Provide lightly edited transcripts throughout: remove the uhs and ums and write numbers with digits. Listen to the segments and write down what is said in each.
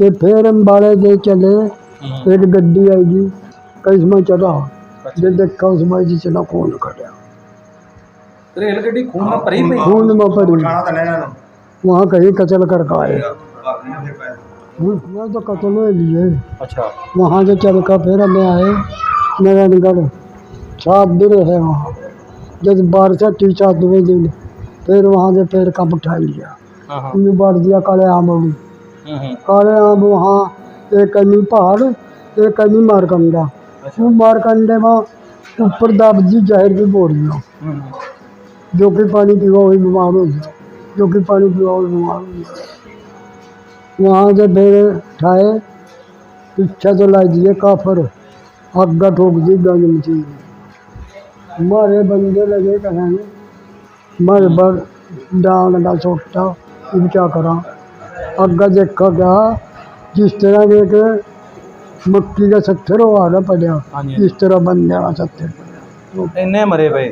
ਤੇ ਫਿਰ ਅੰਬਾਲੇ ਦੇ ਚਲੇ एक गड्डी आएगी कई चढ़ा जे देखा उसमें जिसना खून खड़ा रेल गड्डी खून में भरी पई खून में भरी वहाँ कहीं कचल कर आए मैं तो कतल हो लिए। अच्छा वहाँ से चल कर फिर हमें आए नारायणगढ़ 7 दिन है वहाँ जब 12 दिन फिर वहाँ से फिर कब उठा लिया बाढ़ दिया काले आम काले आम वहाँ एक कनी पहाड़ एक कनी मारकंडा वो मारकंडे में ऊपर दाबजी जहर की बोरियाँ जो कि पानी पीवा वही बीमार हो गया जो कि पानी पीवा वही बीमार हो गया। वहाँ से फिर उठाए पीछे तो ला दिए काफर आगा ठोक दी गंज मची मारे बंदे लगे कहने मर बर डांग ना छोटा क्या करा अग्गा देखा क्या जिस तरह एक मक्की का सत्थर हो आ रहा पड़ा इस तरह बंदे का सत्थर इन्ने मरे पे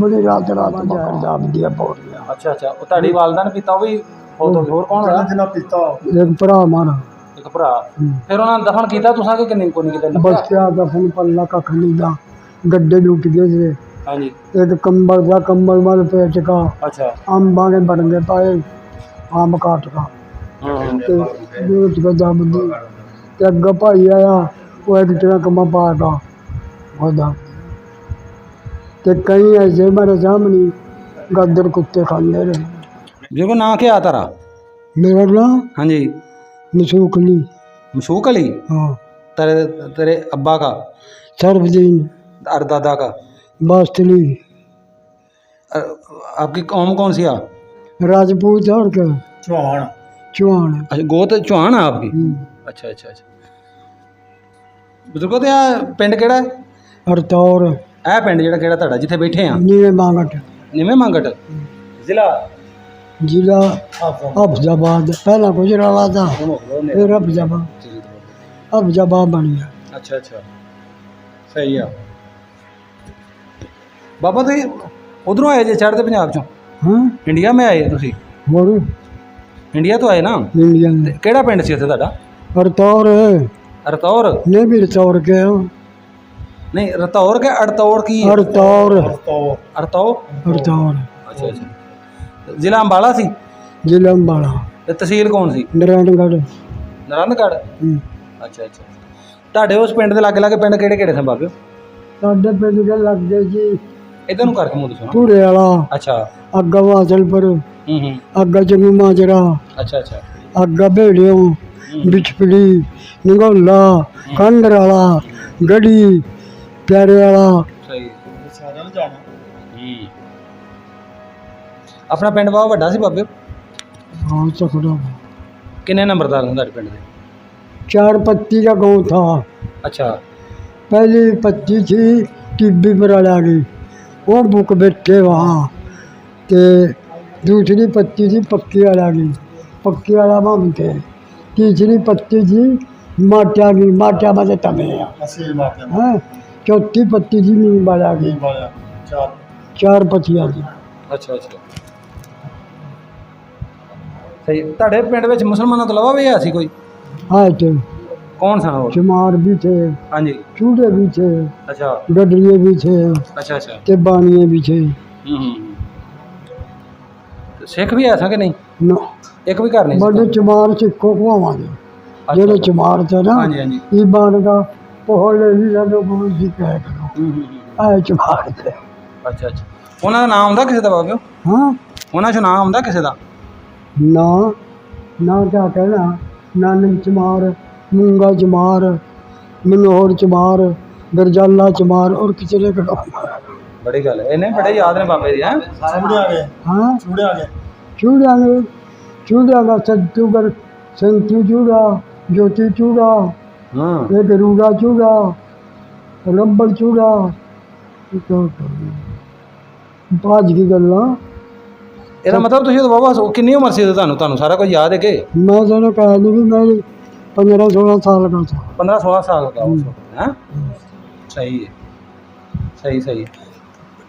बड़ी रात बाहर दाब दिया बोल दिया। अच्छा अच्छा वो ਤੁਹਾਡੀ ਵਾਲਦਾ ਨੇ ਪੀਤਾ ਉਹ ਵੀ ਹੋਰ ਕੌਣ ਹੋਇਆ जिन्हें पीता एक भरा हमारा ਇੱਕ ਭਰਾ ਫਿਰ ਉਹਨਾਂ ਨੇ ਦਫਨ ਕੀਤਾ ਤੁਸੀਂ ਕਿ ਕਿੰਨੇ ਕੋਈ ਨਹੀਂ ਕੀਤਾ बस क्या दफन पल्ला का खरीदा गड्ढे लूट गए थे ਹਾਂਜੀ एक कंबल था कंबल मारे पेट का अच्छा अम्बा के बन गए पाए आम काट का लूट के दब दी अग्गा भाई आया वो एक ट्रक में पागा खुदा ते कई ऐसे मेरे सामने गद्दर कुत्ते खाने रहे। देखो ना क्या तारा मेरा नाम हाँ जी मसूकली मशूक अली हाँ तेरे तेरे अब्बा का सरबदीन और दादा का बास्तली आपकी कौम कौन सी है राजपूत और क्या चौहान चौहान अच्छा गोत चौहान है आपकी अच्छा अच्छा अच्छा बुजुर्गो ते पिंड केड़ा है हरतौर ਇਹ ਪਿੰਡ ਜਿਹੜਾ ਕਿਹੜਾ ਤੁਹਾਡਾ ਜਿੱਥੇ ਬੈਠੇ ਆ नीले मांगट ਨਿਵੇਂ ਮੰਗਟ ਜ਼ਿਲ੍ਹਾ जिला अफजाबाद पहला गुजराला था फिर अफजाबाद बन गया। ਅੱਛਾ ਅੱਛਾ ਸਹੀ ਆ ਬਾਬਾ ਤੁਸੀਂ ਉਧਰੋਂ ਆਏ ਜੇ ਚੜ੍ਹਦੇ ਪੰਜਾਬ ਚੋਂ हाँ ਇੰਡੀਆ ਮੈਂ ਆਏ ਤੁਸੀਂ और ਇੰਡੀਆ ਤੋਂ ਆਏ ਨਾ इंडियन ਤੇ ਕਿਹੜਾ ਪਿੰਡ ਸੀ ਉੱਥੇ ਤੁਹਾਡਾ हरतौर है ਰਤੌਰ नहीं भी रतौर के हो ਨਹੀਂ ਰਤੌਰ ਕੇ ਅੜਤੌਰ ਕੀ ਹੈ हरतौर ਅੜਤੌ हरतौर ਅੱਛਾ ਅੱਛਾ ਜ਼ਿਲ੍ਹਾ ਅੰਬਾਲਾ ਸੀ जिला अम्बाड़ा ਤੇ ਤਹਿਸੀਲ ਕੌਣ ਸੀ नारायणगढ़ ਨਰੰਦਗੜ੍ਹ ਅੱਛਾ ਅੱਛਾ ਤੁਹਾਡੇ ਉਸ ਪਿੰਡ ਦੇ ਲਾਗੇ ਲਾਗੇ ਪਿੰਡ ਕਿਹੜੇ ਕਿਹੜੇ ਸਨ ਬਾਬਿਓ साढ़े पिंड के लग गए जी ਇਧਰ ਨੂੰ ਕਰਕੇ ਮੂੰਹ ਦੱਸੋ पूरे वाला ਅੱਛਾ अग्गा वासलपुर ਹੂੰ अग्गा जम्मू माजरा ਅੱਛਾ ਅੱਛਾ अग्गा भेड़ियों बिचपड़ी निगोला कंडर वाला गढ़ी प्यारे वाला ਸਹੀ सारे ने जाना ਆਪਣਾ ਪਿੰਡ ਬਹੁਤ ਵੱਡਾ ਸੀ ਬਾਬੇ हाँ चकड़ा ਕਿੰਨੇ ਨੰਬਰਦਾਰ ਨੇ ਤੁਹਾਡੇ ਪਿੰਡ ਦੇ 4 पत्ती का गाँव था। ਅੱਛਾ पहली पत्ती थी टिब्बी पर आ गई वो बुक बैठे वहाँ ते दूसरी पत्ती थी पक्की वाला की पक्की वाला में थे तीसरी पत्ती थी माटिया की माटिया में तमे असली माफिया हैं चौथी पत्ती थी नीम वाला की चार 4 पत्तियाँ थी। ਅੱਛਾ ਅੱਛਾ ਸਹੀ ਤੁਹਾਡੇ ਪਿੰਡ ਵਿੱਚ ਮੁਸਲਮਾਨਾਂ ਤੋਂ ਇਲਾਵਾ ਵੀ ਹੈ ਸੀ ਕੋਈ आए थे ਕੌਣ ਸਨ ਹੋਰ चमार भी थे ਹਾਂਜੀ चूड़े भी थे ਅੱਛਾ गडरिए भी थे ਅੱਛਾ ਅੱਛਾ ते बानिए भी थे। ਤੇ ਸਿੱਖ ਵੀ ਐਸਾ ਕਿ ਨਹੀਂ न ਇੱਕ ਵੀ ਘਰ ਨਹੀਂ बड़े चमार सिखों को आवाज़ जेड़े चमार थे ना ਹਾਂਜੀ ਹਾਂਜੀ ये बाण का पहले ही लोग गुरु जी कह करो आए चमार थे। ਅੱਛਾ ਅੱਛਾ ਉਹਨਾਂ ਦਾ ਨਾਮ ਆਉਂਦਾ ਕਿਸੇ ਦਾ ਬਾਬਿਓ हाँ ਉਹਨਾਂ 'ਚੋਂ ਨਾਮ ਆਉਂਦਾ ਕਿਸੇ ਦਾ ना ना क्या कहना नानक चमार मूंगा चमार मनोहर चमार गरजाला चमार और किसी ने कहा ਬੜੀ ਗੱਲ ਹੈ ਇਹਨੇ ਬੜੇ ਯਾਦ ਨੇ ਬਾਬੇ ਦੀ ਹੈ चूड़े आ गए हाँ चूड़े आ गए चूड़ा का सत्तूगर संतू चूड़ा ज्योति चूड़ा ਹਾਂ एक रूड़ा चूड़ा रंबल चूड़ा पाँच की गल्ला ਇਹਦਾ ਮਤਲਬ ਤੁਸੀਂ ਤਾਂ ਬਾਬਾ ਕਿੰਨੀ ਉਮਰ ਸੀ ਉਦੋਂ ਤੁਹਾਨੂੰ ਸਾਰਾ ਕੁਝ ਯਾਦ ਹੈ ਕਿ मैं तेने कहा नहीं कि मैं 15-16 साल का था। 15-16 साल का उस वक्त हैं सही है सही सही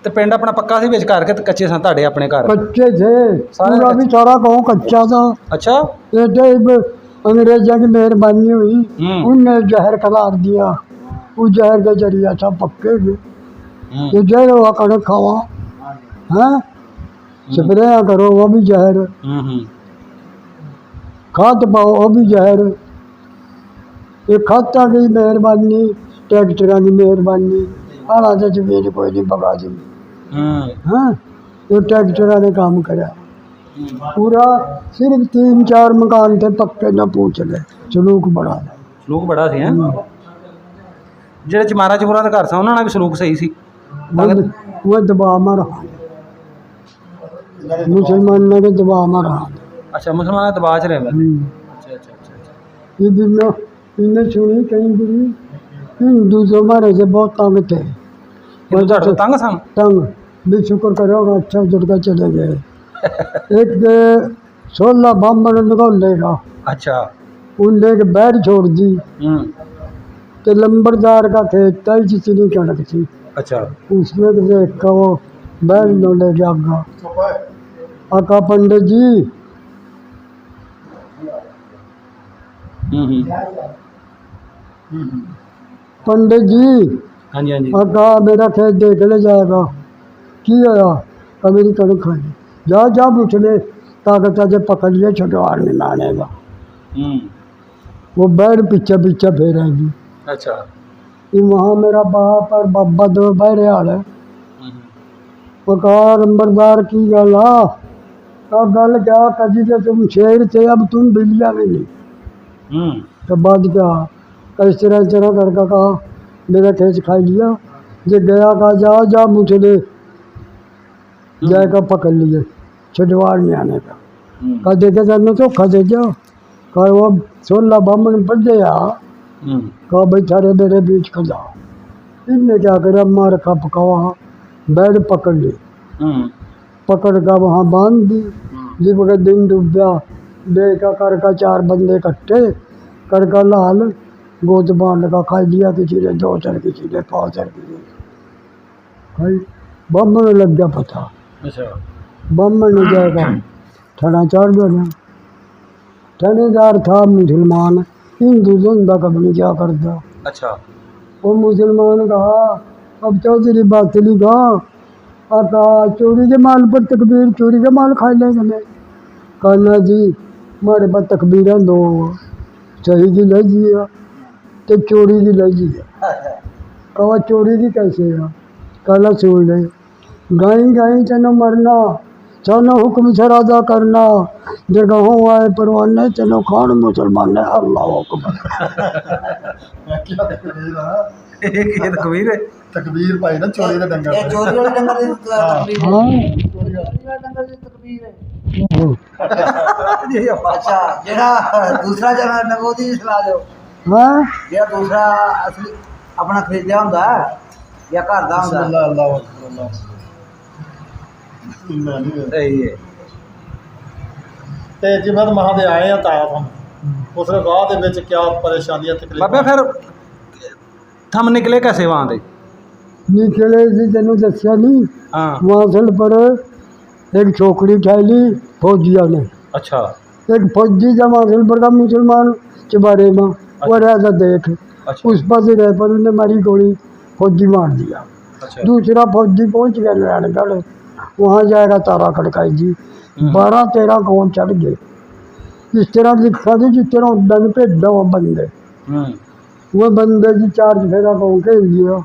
ਤੇ ਪਿੰਡ ਆਪਣਾ ਪੱਕਾ ਸੀ ਵਿੱਚ ਘਰ ਕੇ ਕੱਚੇ ਸਨ ਤੁਹਾਡੇ ਆਪਣੇ ਘਰ? कच्चे थे, सारे पूरा भी सारा गाँव कच्चा था। अच्छा। ये जब अंग्रेजों की मेहरबानी हुई, उनने जहर खिलार दिया, उस जहर के जरिया था पक्के के। ये जहर हुआ कड़क खावा है, स्प्रे करो वो भी जहर, खाद पाओ वो भी जहर। ये खाता की मेहरबानी, ट्रैक्टर की मेहरबानी, आला तो जमीन कोई नहीं बगा दी। हाँ, ये ट्रैक्टर ने काम करा पूरा। सिर्फ 3-4 मकान थे पक्के, न पूछ ले, सलूक बड़ा था। ਸਲੂਕ ਬੜਾ ਸੀ ਹੈ। ਜਿਹੜੇ ਚਮਾਰਾ ਚਮੂਰਾ ਦੇ ਘਰ ਸਨ ਉਹਨਾਂ ਨਾਲ ਵੀ ਸਲੂਕ ਸਹੀ ਸੀ? वो दबाव में रहा, मुसलमान ने के दबाव में रहा। ਅੱਛਾ, ਮੁਸਲਮਾਨਾਂ ਦੇ ਦਬਾਅ 'ਚ ਰਹੇ। ਅੱਛਾ ਅੱਛਾ ਅੱਛਾ ਅੱਛਾ। ये दिन इन्हें सुनी कहीं बुरी, हिंदू तो हमारे से बहुत तंग थे। ਹਿੰਦੂ ਤੁਹਾਡੇ ਤੋਂ ਤੰਗ ਸਨ? तंग भी शुक्र करो अच्छा जुड़ के चले गए। एक 16 बामन निकालेगा, अच्छा। उनने एक बैर छोड़ दी, तो लंबरदार का खेत था जितनी कणक थी, अच्छा। उसमें से देख का वो बैर न ले गया आगा। आका पंडित जी, पंडित जी, हाँ जी हाँ जी। आका मेरा खेत देख ले जाएगा। की होया? मेरी कणक खाई। जा जा पूछ ले, ताकत से पकड़ लिया, छठवार में आनेगा। वो बैर पीछे पीछे फेरेगी। अच्छा। कि वहाँ मेरा बाप और बाबा दो बहरे हाल है। वो कहा नंबरदार की गल आ, का गल क्या कजी के तुम शेर थे, अब तुम बिलिया में नहीं। तो बाद क्या इस तरह करके कहा मेरा खेत खाई लिया। जो गया कहा जा जा पूछ ले, जाएगा पकड़ लिए, छठवार में आने का। कहा देखे जाने तो खा दे जाओ। कहा वो 16 बामन पड़ गया। कहा भाई थारे मेरे बीच खा जाओ। इनने क्या करा, मार का पकावा, बैल पकड़ ली, पकड़ कर वहाँ बांध दी। जब का दिन डूब गया, बेका कर का 4 बंदे इकट्ठे कर का लाल गोद बांध का खा लिया। किसी ने 2 चर, किसी ने 5 चर, किसी खाई। बामन लग गया पता। अच्छा। बामन ने जाएगा ठड़ा चढ़ गया। ठेकेदार था मुसलमान, हिंदू धंधा कभी क्या करता। अच्छा। वो मुसलमान कहा अब चौधरी बातली कहा, आका चोरी के माल पर तकबीर, चोरी के माल खा लेंगे। मैं कहना जी हमारे पास तकबीर 2, सही की ले जिया तो चोरी की ले जिया। कहा चोरी की कैसे है? कहना सुन ले, गाई गाई चनो मरना, चनो हुक्म शरादा करना, जगहों आए परवाने चनो खान मुसलमान है। अल्लाह अकबर। क्या तकबीर है? ये तो कबीर है। तकबीर पाई ना चोरी के डंगर। ਇਹ ਚੋਰੀ ਵਾਲੇ ਡੰਗਰ ਦੀ ਤਕਬੀਰ ਹੈ। हाँ ਚੋਰੀ ਵਾਲੇ ਡੰਗਰ ਦੀ ਤਕਬੀਰ ਹੈ। ये अपा- ਅੱਛਾ, ਜਿਹੜਾ ਦੂਸਰਾ ਜਾਨਵਰ ਹੈ ਉਹਦੀ ਸਲਾਹ ਦਿਓ। हाँ ਜਿਹੜਾ ਦੂਸਰਾ ਅਸਲੀ ਆਪਣਾ ਖਰੀਦਿਆ ਹੁੰਦਾ ਜਾਂ ਘਰ ਦਾ ਹੁੰਦਾ। बिस्मिल्लाह अल्लाह अकबर अल्लाह। मैं नहीं गया। सही है। ਤੇ ਜਿਵੇਂ ਮਹਾਂ ਦੇ ਆਏ ਆ ਤਾਇਆ ਤੁਹਾਨੂੰ ਉਸ ਰਾਹ ਦੇ ਵਿੱਚ ਕਿਆ ਪਰੇਸ਼ਾਨੀਆਂ ਤਕਲੀਫਾਂ? बाबे फिर थम निकले कैसे वहाँ से? निकले जी तेन दसिया नहीं, हाँ। वासल पर एक छोकरी उठाई ली फौजिया ने। अच्छा। एक फौजी जब वासल पर का मुसलमान चबारे में वो रहता देख, अच्छा। उस पास रह पर उन्हें मारी गोली, फौजी मार दिया। अच्छा। दूसरा फौजी पहुंच गया नारायणगढ़, वहाँ जाएगा तारा खड़काई जी। 12-13 गाँव चढ़ गए। इस तरह लिखा थी जिस तरह उड़न भेजा वो बंदे, वो बंदे की 4 चफेरा गाँव के लिया।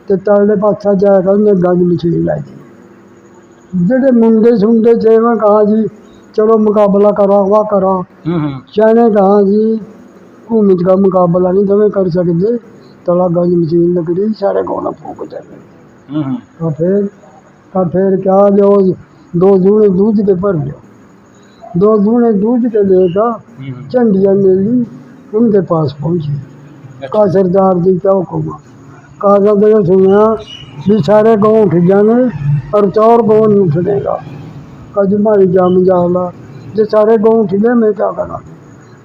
तो तरले पासा जाएगा उन्हें गंज मशीन लाई दी। जेडे मुंडे सुंडे थे मैं कहा जी चलो मुकाबला करा, वह करा। चाहे कहा जी हुकूमत का मुकाबला नहीं तुम्हें कर सकते, तला गंज मशीन लकड़ी सारे गाँव में फूक देंगे। तो फिर क्या जो 2 जूने दूध के भर लो, 2 जूने दूध के लेकर झंडियाँ ले ली, उनके पास पहुँची। का सरदार जी क्या हुक्म? कहा तो सुना भी सारे गाँव उठ जाने और 4 गाँव नहीं उठनेगा। कभी हमारी जाम जाला जो सारे गाँव उठ गए मैं क्या करा?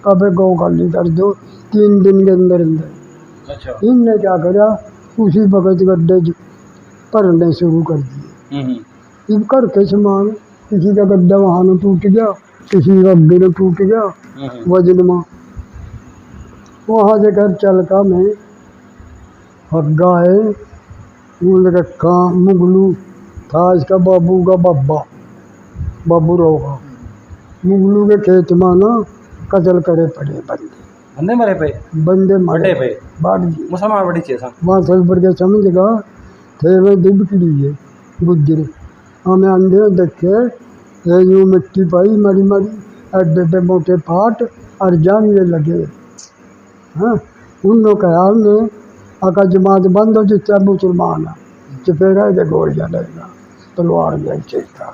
कभी गाँव खाली कर दो 3 दिन के अंदर अंदर। अच्छा। इनने क्या करा, उसी वक्त गड्ढे भरने शुरू कर दिए। हम्म। अब घर के सामान, किसी का गड्ढा वहाँ में टूट गया, किसी का अग्गे में टूट गया वजन में। वहाँ से घर चल का मैं हग्गा है उन रखा मुगलू था इसका बाबू का बब्बा बाबू रोगा मुगलू के खेत में ना कत्ल करे पड़े बंदे बंदे मरे पे बंदे बड़े पे बाढ़ जी मुसलमान बड़ी चीज सा वहाँ सलबर के समझ गा थे वे दिबकड़ी है गुजरे हमें अंधे देखे ये यूँ मिट्टी पाई मरी मरी एडे एडे मोटे फाट और जाने लगे। हाँ उन ख्याल में आका जमात बंद हो जिससे मुसलमान है चपेरा के गोलियाँ लेगा तलवार गल चलता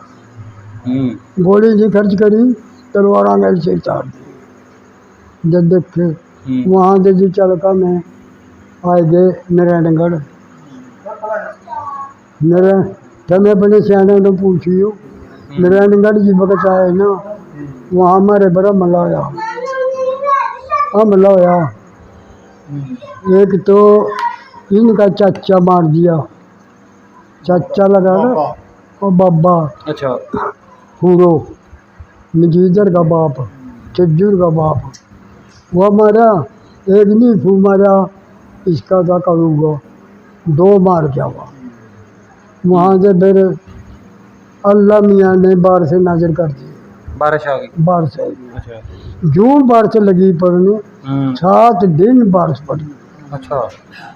गोली जी खर्च करी तलवार गल से तार दी। जब देखे वहाँ से जी चल का मैं आए गए नारायणगढ़ तमें अपने सियाने ने पूछियो नारायणगढ़ जी वक्त आए ना वहाँ हमारे बड़ा हमला होया। एक तो इनका चाचा मार दिया चाचा लगा ना और बाबा अच्छा पूरो मजीदर का बाप चज्जूर का बाप वो मारा एक नहीं फू मारा इसका था करूँगा दो मार क्या हुआ। वहाँ से फिर अल्लाह मियाँ ने बाहर से नजर कर दी बारिश आ गई बारिश आई अच्छा जूं बारिश लगी पड़ने 7 दिन बारिश पड़ी। अच्छा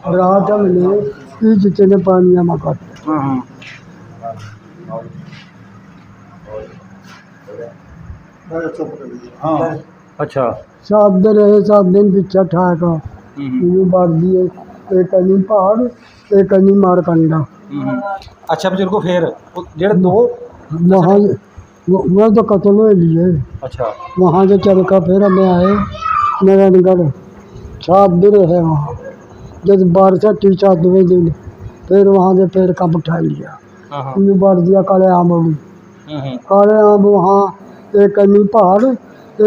रात हमने इस जितने पानिया में काटे चुप कर दीजिए। हाँ अच्छा 7 दिन रहे 7 दिन पीछा ठाका यूँ बांट दिए एक अनी पहाड़ एक अनी मारकंडा। अच्छा बुजुर्गो फिर जेड़े दो वहाँ वो तो कत्ल हो लिए। अच्छा वहाँ से चल कर फिर हमें आए नारायणगढ़ 7 दिन रहे वहाँ। जब बारिश हटी 7वें दिन फिर वहाँ से पेड़ कब उठा लिया यूँ बांट दिया काले आम भी काले आम वहाँ एक अनी पहाड़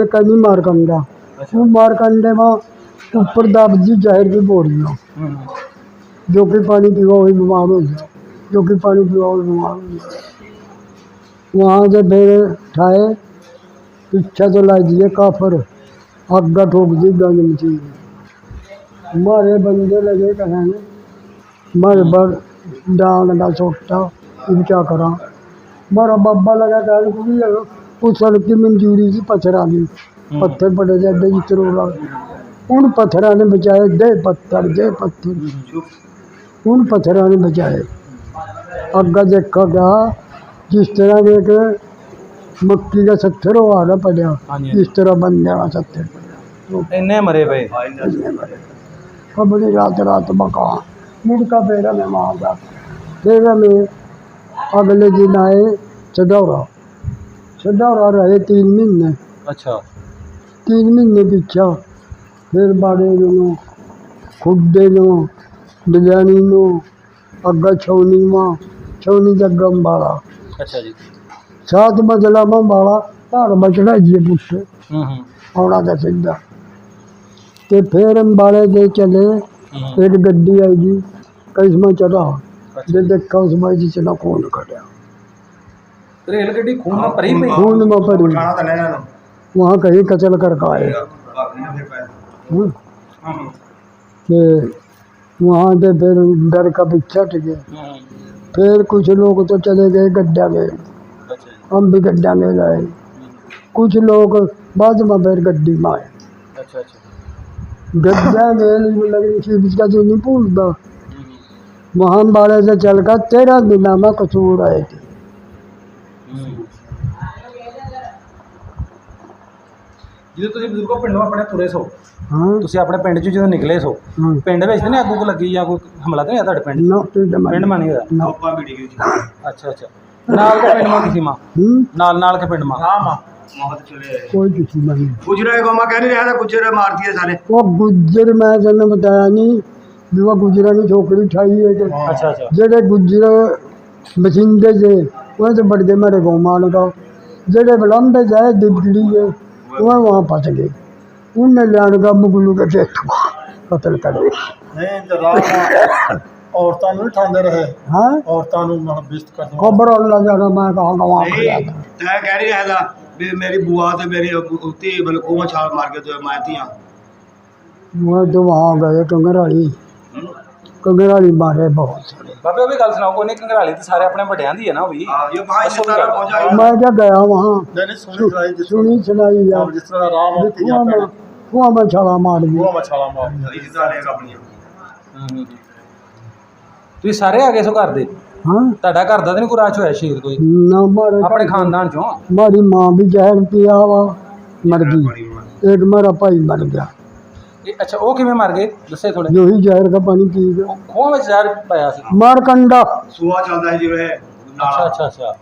एक अनी मारकंडा। वो मारकंडे में ऊपर दाब दी जहर की बोरियाँ जो कि पानी पीवा वही बीमार हो गया जो कि पानी पीवा वही बीमार हो गया। वहाँ से फिर ठाए पीछा तो ला दिए काफर आगा ठोक दी गंज मची मारे बंदे लगे कहने मर बर डांग ना छोटा इन क्या करा मारा बाबा लगा कहने को भी उस सड़क की मंजूरी से पत्थर दी पत्थर पड़े जाते जितरों उन पत्थर ने बचाए दे पत्थर उन पत्थर ने बचाए। अग्गा देखा क्या जिस तरह के एक मक्की का 70 आ रहा पड़ा इस तरह बन जाना 70 तो इन्ने मरे पे कबड़ी रात मकान मुड़का फेरा में वहाँ गया फेरा में अगले दिन आए चदौरा रहे 3 महीने। अच्छा 3 महीने पीछा फिर बाड़े नो खुड्डे नो डिजानी नो अग्गा छौनी जग्गा में बाड़ा। अच्छा जी 7 मंजिला में बाड़ा पहाड़ बचड़ा जी पुट्ठे औड़ा था सीधा तो फिर हम बाड़े दे चले एक गड्डी आई जी कई चढ़ा जो देखा उसमें जी चला कौन खड़ा रेल गड्डी खून में भरी पई खून में पड़ी वहाँ कहीं कचल करके आए कि वहाँ से फिर डर का पीछा हट गया। फिर कुछ लोग तो चले गए गड्ढा में हम भी गड्ढा में लाए कुछ लोग बाद में फिर गड्डी में आए अच्छा गड्ढा में लगी थी इसका जो नहीं भूलता वहाँ बाड़े से चल कर 13 दिन में कसूर आए थे। ਜਦੋਂ ਤੁਸੀਂ ਬਜ਼ੁਰਗੋ ਪਿੰਡੋਂ ਆਪਣੇ ਤੁਰੇ ਸੋ हाँ ਤੁਸੀਂ ਆਪਣੇ ਪਿੰਡ 'ਚ ਜਦੋਂ ਨਿਕਲੇ ਸੋ हाँ ਪਿੰਡ ਵਿੱਚ ਤਾਂ ਨਹੀਂ ਅੱਗੂ ਲੱਗੀ ਜਾਂ ਕੋਈ ਹਮਲਾ ਤਾਂ ਨਹੀਂ ਹੋਇਆ ਤੁਹਾਡੇ ਪਿੰਡ 'ਚ? ना ਪਿੰਡ ਮਾ ਨਹੀਂ ਹੋਇਆ ना ਅੱਛਾ ਨਾਲ ਕੇ ਪਿੰਡ ਮਾ ਕਿਸੇ ਮਾ ਨਾਲ ਕੇ ਪਿੰਡ ਮਾ कोई किसी में नहीं। गुजरा को मैं कह नहीं रहा था गुजर मार दिए साले वो गुज्जर मैं तेने बताया नहीं भी वो गुजरा की छोकरी उठाई है कि अच्छा जेडे गुज्जर बसिंदे जे वह तो बढ़ गए मेरे गाँव मान का जेडे बलंबे जाए डिबड़ी है वह वहाँ फंस गए उनने लिया का मुगलू के खेत कतल करे नहीं तो रात ਔਰਤਾਂ ਨੂੰ ਨਹੀਂ ਠਾਂਦੇ ਰਹੇ, हाँ ਔਰਤਾਂ ਨੂੰ ਮਤਲਬ ਬਿਸਤ ਕਰਦੇ खबर अल्लाह जाने मैं कहाँ गवा ਨਹੀਂ ਤੈਂ ਕਹਿ ਨਹੀਂ ਰਿਹਾ ਵੀ ਮੇਰੀ ਬੂਆ ਤੇ ਮੇਰੀ ਉੱਤੀ ਬਲਕੂ ਮੈਂ ਛਾਲ ਮਾਰ ਕੇ ਤੇ ਮੈਂ ਧੀਆਂ मैं तो वहाँ गए कंगराली मारे बहुत सारे। ਬਾਬੇ ਉਹ ਵੀ ਗੱਲ ਸੁਣਾਓ, ਕੋਈ ਨਹੀਂ ਘੰਗਰਾਲੀ ਤੇ ਸਾਰੇ ਆਪਣੇ ਵੱਡਿਆਂ ਦੀ ਹੈ ਨਾ ਉਹ ਵੀ। ਇਹ ਭਾਈ ਦੱਸੋ ਸਾਰਾ ਗੱਲ। ਪਹੁੰਚਾ मैं क्या गया वहाँ ਨਹੀਂ ਸੁਣੀ ਸੁਣਾਈ ਜਿਸ सुनी सुनाई यार ਜਿਸ ਤਰ੍ਹਾਂ ਰਾਮ और ਧੀਆਂ ਭੈਣਾਂ कुआं में छाला मार दिया। ਉਹ ਮਛਾਲਾ ਮਾਰਦੀਆਂ। ਇੱਜ਼ਤਾਂ ਨੇ ਆਪਣੀਆਂ ਤੁਸੀਂ ਸਾਰੇ ਆ ਗਏ ਸੋ ਘਰ ਦੇ? हाँ ਤੁਹਾਡਾ ਘਰ ਦਾ ਤਾਂ ਨਹੀਂ ਕੋਈ ਰਾਜ ਹੋਇਆ ਸ਼ਹੀਦ ਕੋਈ ना मारे ਆਪਣੇ ਖਾਨਦਾਨ ਚੋਂ? हमारी माँ भी जहर पिया हुआ मर गई, एक मेरा भाई मर गया ਇਹ ਅੱਛਾ, ਉਹ ਕਿਵੇਂ ਮਰ ਗਏ ਦੱਸੇ ਥੋੜੇ? जो ही जहर का पानी पी गया। ਖੂਹਾਂ ਵਿੱਚ ਜ਼ਹਿਰ ਪਾਇਆ ਸੀ? मारकंडा ਸੂਆ ਚੱਲਦਾ ਸੀ ਜਿਵੇਂ ਅੱਛਾ ਅੱਛਾ ਅੱਛਾ,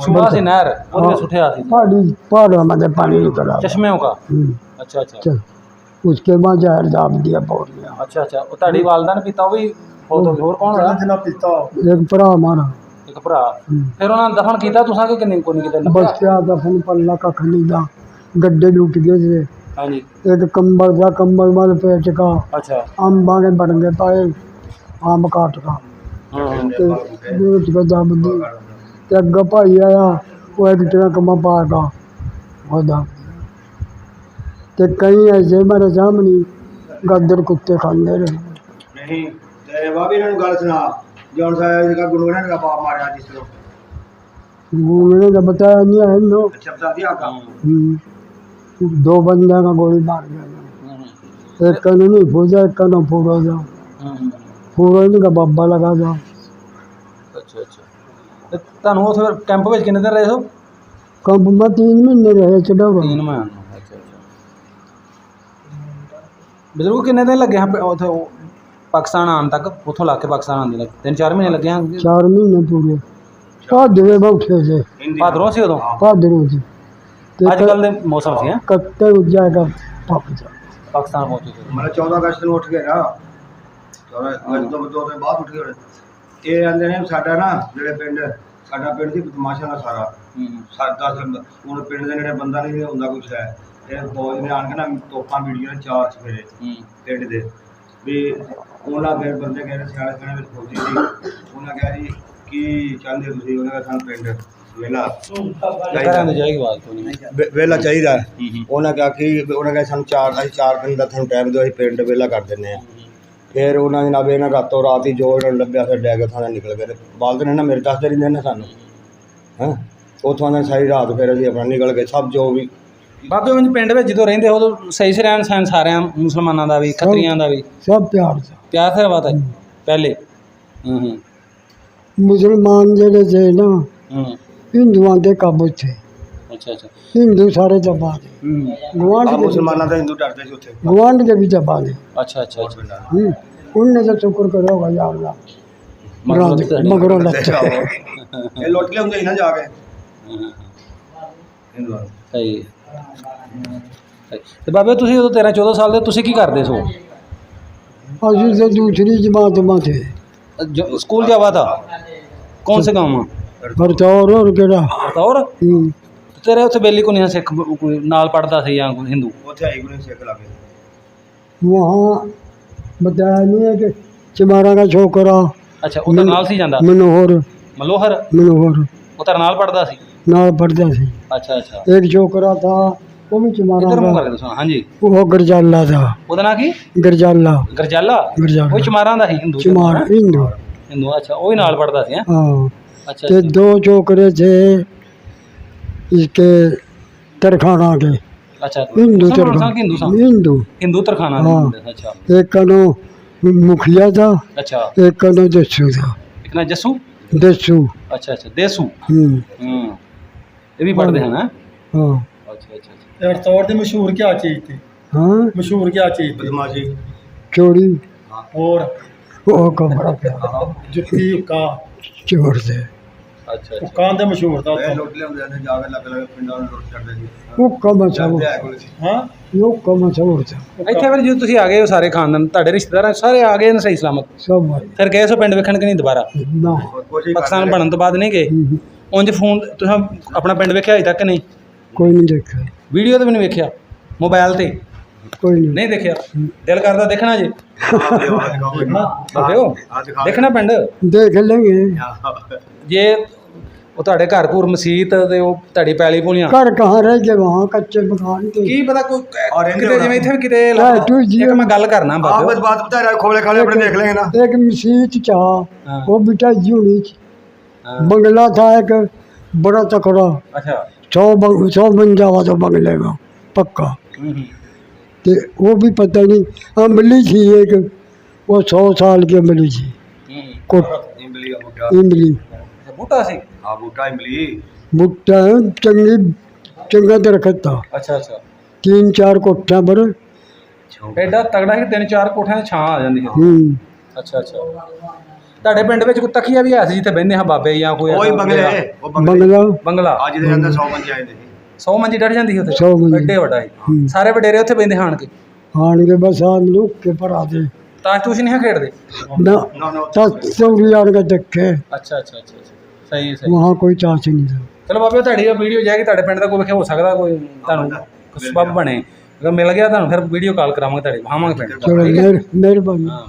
ਸੁਬਾ ਸੀ ਨਹਿਰ ਉਹਦੇ ਵਿੱਚ ਸੁੱਟਿਆ ਸੀ पहाड़ी पहाड़ों में पानी निकला। ਚਸ਼ਮਿਆਂ का। ਅੱਛਾ ਅੱਛਾ चल उसके बाद जहर दाब दिया बोल दिया। ਅੱਛਾ ਅੱਛਾ, ਉਹ ਤੁਹਾਡੀ ਵਾਲਦਾ ਨੇ ਪੀਤਾ? ਉਹ ਵੀ ਹੋਰ ਕੌਣ ਹੋਇਆ? ਜਿਨ੍ਹਾਂ ਪੀਤਾ एक भरा हमारा ਇੱਕ ਭਰਾ। ਫਿਰ ਉਹਨਾਂ ਨੇ ਦਫਨ ਕੀਤਾ ਤੁਸੀਂ ਕਿ ਨਹੀਂ? ਕੋਈ ਨਹੀਂ ਕਿਤੇ बस क्या दफन पल्ला का खनीदा गड्ढे लुट गए थे। ਹਾਂਜੀ एक कंबल था, कंबल वाले पेट का ਅੱਛਾ। अम्बा के बन गए पाए आम काट का ਹਾਂ दूध को दब दी। ते अग्गा भाई आया वो एक ट्रक में पा का होदा। ते कई ऐसे मेरे सामने गद्दर कुत्ते खाते रहे। ਨਹੀਂ ਤੇ ਬਾਬੀ ਇਹਨਾਂ ਨੂੰ ਗੱਲ ਸੁਣਾ ਜੌਨ ਸਾਹਿਬ ਜੀ ਦਾ ਗੁਣਗੁਣਾ ਦਾ ਬਾਪ ਮਾਰਿਆ ਜਿਸ ਨੂੰ मैंने तो बताया नहीं है नो। ਸ਼ਬਦਾਂ ਦੀ ਆਗਾ दो बंदे का गोली मार गया। एक कनो नहीं पूजा, एक कनो पूरा जा पूरा इनका बब्बा लगा जा। ਅੱਛਾ ਅੱਛਾ, ਤੇ ਤੁਹਾਨੂੰ ਉੱਥੇ ਫਿਰ ਕੈਂਪ ਵਿੱਚ ਕਿੰਨੇ ਦਿਨ ਰਹੇ ਹੋ? कब में 3 महीने रहे चढ़ा। 3 ਮਹੀਨੇ। ਅੱਛਾ ਅੱਛਾ, ਬਜ਼ੁਰਗ ਕਿੰਨੇ ਦਿਨ ਲੱਗੇ ਹਾਂ ਉੱਥੇ ਪਾਕਿਸਤਾਨ ਆਉਣ ਤੱਕ? ਉੱਥੋਂ ਲਾ ਕੇ ਪਾਕਿਸਤਾਨ ਆਉਂਦੇ ਲੱਗੇ 3-4 ਮਹੀਨੇ ਲੱਗੇ ਹਾਂ? 4 महीने पूरे भादरे बैठे थे। ਭਾਦਰੋਂ ਸੀ ਉਦੋਂ? भादरों से ਅੱਜ ਕੱਲ੍ਹ ਦੇ ਮੌਸਮ ਸੀ? कत्ते उठ जाएगा पक जा। ਪਾਕਿਸਤਾਨ ਪਹੁੰਚੇ ਸੀ? ਮਤਲਬ 14 ਅਗਸਤ ਨੂੰ ਉੱਠ ਗਏ ਨਾ, 14 ਅਗਸਤ ਤੋਂ 2 ਦਿਨ ਬਾਅਦ ਉੱਠ ਗਏ ਹੋਣੇ। ਇਹ ਆਂਦੇ ਨੇ ਸਾਡਾ ਨਾ ਜਿਹੜੇ ਪਿੰਡ, ਸਾਡਾ ਪਿੰਡ ਸੀ ਬਦਮਾਸ਼ਾਂ ਦਾ ਸਾਰਾ। ਸਾਡਾ ਹੁਣ ਪਿੰਡ ਦੇ ਨੇੜੇ ਬੰਦਾ ਨਹੀਂ ਹੁੰਦਾ ਕੁਛ ਹੈ। ਇਹ ਫੌਜ ਨੇ ਆਣ ਕੇ ਨਾ ਤੋਪਾਂ ਵੀਡੀਓ ਨੇ 4 ਚਫੇਰੇ ਪਿੰਡ ਦੇ ਵੀ ਉਹਨਾਂ ਫਿਰ ਬੰਦੇ ਕਹਿੰਦੇ ਸਿਆਣੇ ਸਿਆਣੇ ਵਿੱਚ ਫੌਜੀ ਸੀ। ਉਹਨਾਂ ਕਿਹਾ ਜੀ ਕੀ ਚਾਹੁੰਦੇ ਤੁਸੀਂ? ਉਹਨਾਂ ਕਹਿੰਦਾ ਸਾਨੂੰ ਪਿੰਡ ਵੇਲਾ ਘਰਾਂ ਦੇ ਜਾਏਗੀ ਆਵਾਜ਼ ਤੋਂ ਨਹੀਂ। ਵੇਲਾ ਚਾਹੀਦਾ। ਉਹਨਾਂ ਕਿਹਾ ਕਿ ਉਹਨਾਂ ਕਹਿੰਦੇ ਸਾਨੂੰ 4 ਦਿਨ ਦਾ ਤੁਹਾਨੂੰ ਟਾਈਮ ਦਿਓ, ਅਸੀਂ ਪਿੰਡ ਵੇਲਾ ਕਰ ਦਿੰਦੇ ਹਾਂ। ਫਿਰ ਉਹਨਾਂ ਜਨਾਬ ਇਹਨਾਂ ਰਾਤੋਂ ਰਾਤ ਹੀ ਜੋ ਇਹਨਾਂ ਨੂੰ ਲੱਭਿਆ ਫਿਰ ਲੈ ਕੇ ਥਾਣੇ ਨਿਕਲ ਗਏ। ਬਾਲਦ ਨੇ ਨਾ ਮੇਰੇ ਦੱਸਦੇ ਰਹਿੰਦੇ ਨੇ ਸਾਨੂੰ ਹੈਂ। ਉੱਥੋਂ ਦੇ ਸਾਰੀ ਰਾਤ ਫਿਰ ਅਸੀਂ ਆਪਣਾ ਨਿਕਲ ਗਏ ਸਭ ਜੋ ਵੀ। ਬਾਬੇ ਉਂਝ ਪਿੰਡ ਵਿੱਚ ਜਦੋਂ ਰਹਿੰਦੇ ਉਦੋਂ ਸਹੀ ਸੀ ਰਹਿਣ ਸਹਿਣ ਸਾਰਿਆਂ ਮੁਸਲਮਾਨਾਂ ਦਾ ਵੀ ਖੱਤਰੀਆਂ ਦਾ ਵੀ? सब प्यार से। ਪਿਆਰ ਸੇ ਬਾਤ ਹੈ ਪਹਿਲੇ? मुसलमान जेड़े थे ना हिंदुओं के काबू थे। ਅੱਛਾ ਅੱਛਾ। हिंदू सारे दबा दे। गुआंढ ਆਹ के ਮੁਸਲਮਾਨਾਂ ਦਾ ਹਿੰਦੂ ਡਰਦੇ ਸੀ ਉੱਥੇ। गुआंढ के भी दबा दे। ਅੱਛਾ ਅੱਛਾ ਅੱਛਾ, उनने तो शुक्र करो या अल्लाह मगरों लगते। ਇਹ ਲੁੱਟ ਲਿਆਉਂਦੇ ਸੀ ਨਾ ਜਾ ਕੇ ਹਿੰਦੂਆਂ ਨੂੰ। ਸਹੀ ਹੈ। ਤੇ ਬਾਬੇ ਤੁਸੀਂ ਉਦੋਂ 13-14 ਸਾਲ ਦੇ ਤੁਸੀਂ ਕੀ ਕਰਦੇ ਸੋ? अभी तो दूसरी जमात में थे। स्कूल जावा था? कौन से गाँव में? बरतौर और केड़ा। और तेरे उत्थे बेली को नहीं सिख कोई नाल पढ़ता सी या कोई हिंदू? ਉੱਥੇ ਆਈ ਗੁਰੂ ਸਿੱਖ ਲੱਗੇ। वहाँ बताया नहीं है कि चमारा का छोकरा अच्छा उधर नाल सी जांदा? मनोहर मलोहर उधर नाल पढ़ता सी? नाल पढ़ता सी। अच्छा अच्छा, एक छोकरा था वो भी चमारा इधर मुंह का, करके दसो। हाँ जी, वो गरजाला था। ਉਹਦਾ ਨਾਂ ਕੀ? गरजाला ਗਰਜਾਲਾ? गरजाला ਉਹ ਚਮਾਰਾਂ ਦਾ ਸੀ ਹਿੰਦੂ? चमार हिंदू। ਹਿੰਦੂ, ਅੱਛਾ ਉਹ ਹੀ ਨਾਲ ਪੜਦਾ ਸੀ? ਹੈਂ? हाँ ਅੱਛਾ ते ਅੱਛਾ। 2 छोकरे थे इसके तरखाना के। अच्छा हिंदू मुसलमान तरखाना सन कि हिंदू सन? हिंदू। हिंदू तरखाना के हाँ। मुंडे, अच्छा एक कनो मुखिया था, अच्छा। एक कनो दस्सू था। एक ना जस्सू? दस्सू। अच्छा अच्छा, देसू। हम्म। ये भी पढ़ते हैं ना? हाँ अच्छा अच्छा अच्छा। रतौर की मशहूर क्या चीज़ थी? हाँ मशहूर क्या चीज़ थी? बदमाशी। चोरी और वो का बड़ा प्यारा जुत्ती का चोर थे। अच्छा अच्छा। कान दे मशहूर था ਇਹ उत्थों। ਲੁੱਟ ਲਿਆਉਂਦੇ ਨੇ ਜਾ ਕੇ ਲੱਗ ਲੱਗ ਪਿੰਡਾਂ ਨੂੰ ਲੁੱਟ ਛੱਡਦੇ ਸੀ। वो कम मशहूर ਜਾਂਦੇ ਆ ਕੋਲ ਸੀ। हाँ वो कम मशहूर था। ਇੱਥੇ ਫਿਰ ਜਦੋਂ ਤੁਸੀਂ ਆ ਗਏ ਹੋ ਸਾਰੇ ਖਾਨਦਾਨ ਤੁਹਾਡੇ ਰਿਸ਼ਤੇਦਾਰ ਸਾਰੇ ਆ ਗਏ ਨੇ ਸਹੀ ਸਲਾਮਤ? सब भाई ਫਿਰ ਗਏ ਸੋ ਪਿੰਡ ਵੇਖਣ ਕਿ ਨਹੀਂ ਦੁਬਾਰਾ? ना ਕੋਸ਼ਿਸ਼ ਪਾਕਿਸਤਾਨ ਬਣਨ ਤੋਂ ਬਾਅਦ ਨਹੀਂ ਗਏ? ਉਂਝ ਫੋਨ ਤੁਸੀਂ ਆਪਣਾ ਪਿੰਡ ਵੇਖਿਆ ਅਜੇ ਤੱਕ ਨਹੀਂ? कोई नहीं देखा। ਵੀਡੀਓ ਤੇ ਵੀ ਨਹੀਂ ਵੇਖਿਆ? ਮੋਬਾਈਲ ਤੇ? कोई नहीं ਨਹੀਂ ਦੇਖਿਆ ਦਿਲ ਕਰਦਾ ਦੇਖਣਾ ਜੀ ਬਾਬਿਓ ਦੇਖਣਾ ਪਿੰਡ देख लेंगे ਜੇ ਉਹ ਤੁਹਾਡੇ ਘਰ ਘੂਰ ਮਸੀਤ ਤੇ ਉਹ ਤੁਹਾਡੀ ਪੈਲੀ ਪੂਲੀਆਂ घर कहाँ रह गए वहाँ कच्चे मकान के ਕੀ ਪਤਾ ਕੋਈ ਔਰ ਇਹਦੇ ਕਿਤੇ ਜਿਵੇਂ ਇੱਥੇ ਵੀ ਕਿਤੇ ਤੂੰ ਜੀ- ਇੱਕ ਮੈਂ ਗੱਲ ਕਰਨਾ आप ਬਾਬਿਓ बस बात बता रहे खोले खाले अपने देख लेंगे ना एक मसीत था हाँ। वो बेटा यूनी हाँ। बंगला था एक बड़ा तकड़ा ਅੱਛਾ 100 बन जावा तो बंगले का पक्का ते वो भी पता नहीं अमली थी एक वो 100 साल की अमली थी कोट इमली का बूटा इमली ਬੂਟਾ ਸੀ हाँ बूटा इमली बुट्टा चंगी चंगा दरखत था ਅੱਛਾ ਅੱਛਾ 3-4 कोठा पर ਐਡਾ ਤਗੜਾ ਕਿ 3-4 ਕੋਠਿਆਂ 'ਚ ਛਾਂ ਆ ਜਾਂਦੀ ਹੈ ਅੱਛਾ ਅੱਛਾ ਤੁਹਾਡੇ ਪਿੰਡ ਵਿੱਚ ਕੋਈ ਤਖੀਆ ਵੀ ਹੈ ਸੀ ਜਿੱਥੇ ਬਹਿੰਦੇ ਹਾਂ ਬਾਬੇ ਜਾਂ ਕੋਈ वही ਐਸਾ बंगले ਜਿਹੜਾ- वो बंगले बंगला ਬੰਗਲਾ आज दे अंदर 100 बंदे आए थे 100 ਮੰਜੀ ਡੜ ਜਾਂਦੀ ਉੱਥੇ 100 ਮੰਜੀ। ਐਡੇ ਵੱਡਾ ਸੀ हम्म। ਸਾਰੇ ਵਡੇਰੇ ਉੱਥੇ ਬਹਿੰਦੇ ਹਾਣ ਕੇ आन के बस आन लोग के पर आते ਤਾਸ਼ ਤੁਸੀਂ ਨਹੀਂ ਖੇਡਦੇ ना ना ना तस्वीर आन के देखे ਅੱਛਾ ਅੱਛਾ ਅੱਛਾ ਸਹੀ ਸਹੀ वहाँ कोई चांस नहीं था ਚਲੋ ਬਾਬੇ ਤੁਹਾਡੀ ਵੀਡੀਓ ਜਾਏਗੀ ਤੁਹਾਡੇ ਪਿੰਡ ਦਾ ਕੋਈ ਵੇਖਿਆ ਹੋ ਸਕਦਾ ਕੋਈ ਤੁਹਾਨੂੰ ਸਬੱਬ ਬਣੇ ਅਗਰ ਮਿਲ ਗਿਆ ਤੁਹਾਨੂੰ ਫਿਰ ਵੀਡੀਓ ਕਾਲ ਕਰਾਵਾਂਗੇ ਤੁਹਾਡੇ ਭਾਵਾਂਗੇ ਪਿੰਡ चलो मेहरबानी ਹਾਂ